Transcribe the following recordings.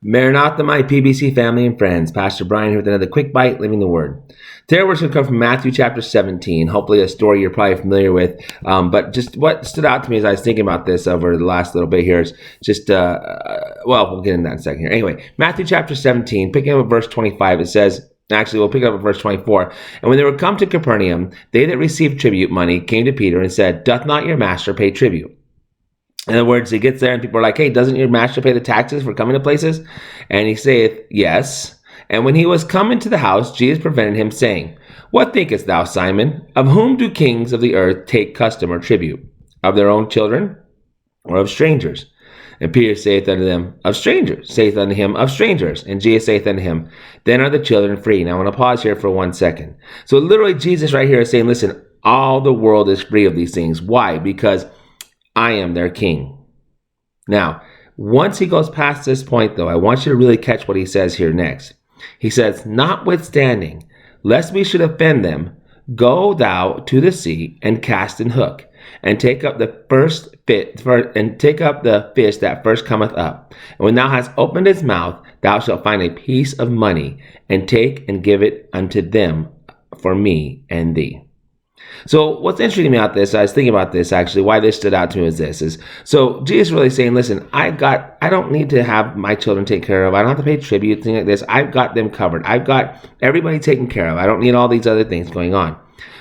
Maranatha, my PBC family and friends. Pastor Brian here with another quick bite, living the word. Today we're going to come from Matthew chapter 17. Hopefully a story you're probably familiar with. But just what stood out to me as I was thinking about this over the last little bit here is just, we'll get into that in a second here. Anyway, Matthew chapter 17, picking up at verse 25, it says, actually, we'll pick it up at verse 24. And when they were come to Capernaum, they that received tribute money came to Peter and said, Doth not your master pay tribute? In other words, he gets there and people are like, hey, doesn't your master pay the taxes for coming to places? And he saith, yes. And when he was come into the house, Jesus prevented him, saying, What thinkest thou, Simon? Of whom do kings of the earth take custom or tribute? Of their own children, or of strangers? And Peter saith unto them, Of strangers. Saith unto him, Of strangers. And Jesus saith unto him, Then are the children free. Now I want to pause here for 1 second. So literally Jesus right here is saying, listen, all the world is free of these things. Why? Because I am their king. Now, once he goes past this point, though, I want you to really catch what he says here next. He says, Notwithstanding, lest we should offend them, go thou to the sea and cast an hook, and take up the fish that first cometh up. And when thou hast opened its mouth, thou shalt find a piece of money, and take and give it unto them for me and thee. So what's interesting about this, I was thinking about this actually, why this stood out to me is so Jesus really saying, listen, I don't need to have my children taken care of. I don't have to pay tribute, things like this. I've got them covered. I've got everybody taken care of. I don't need all these other things going on.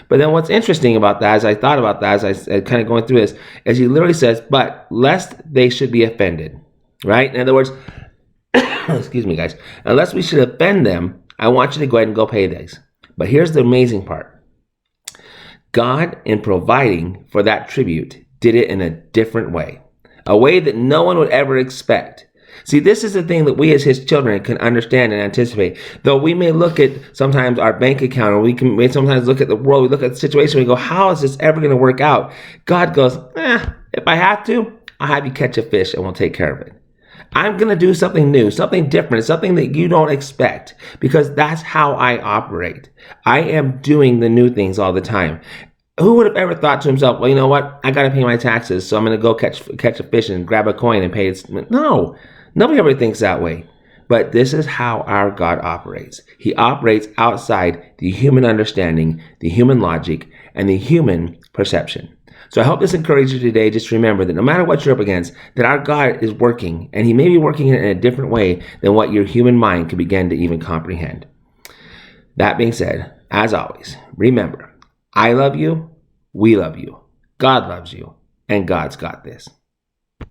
But then what's interesting about that, as I thought about that, as I kind of going through this, is he literally says, but lest they should be offended, right? In other words, excuse me, guys, unless we should offend them, I want you to go ahead and go pay these. But here's the amazing part. God, in providing for that tribute, did it in a different way, a way that no one would ever expect. See, this is the thing that we as his children can understand and anticipate. Though we may look at sometimes our bank account, or we may sometimes look at the world, we look at the situation, we go, how is this ever going to work out? God goes, if I have to, I'll have you catch a fish and we'll take care of it. I'm going to do something new, something different, something that you don't expect, because that's how I operate. I am doing the new things all the time. Who would have ever thought to himself, well, you know what? I got to pay my taxes, so I'm going to go catch a fish and grab a coin and pay it. No, nobody ever thinks that way. But this is how our God operates. He operates outside the human understanding, the human logic, and the human perception. So I hope this encourages you today. Just remember that no matter what you're up against, that our God is working, and he may be working in a different way than what your human mind can begin to even comprehend. That being said, as always, remember, I love you, we love you, God loves you, and God's got this.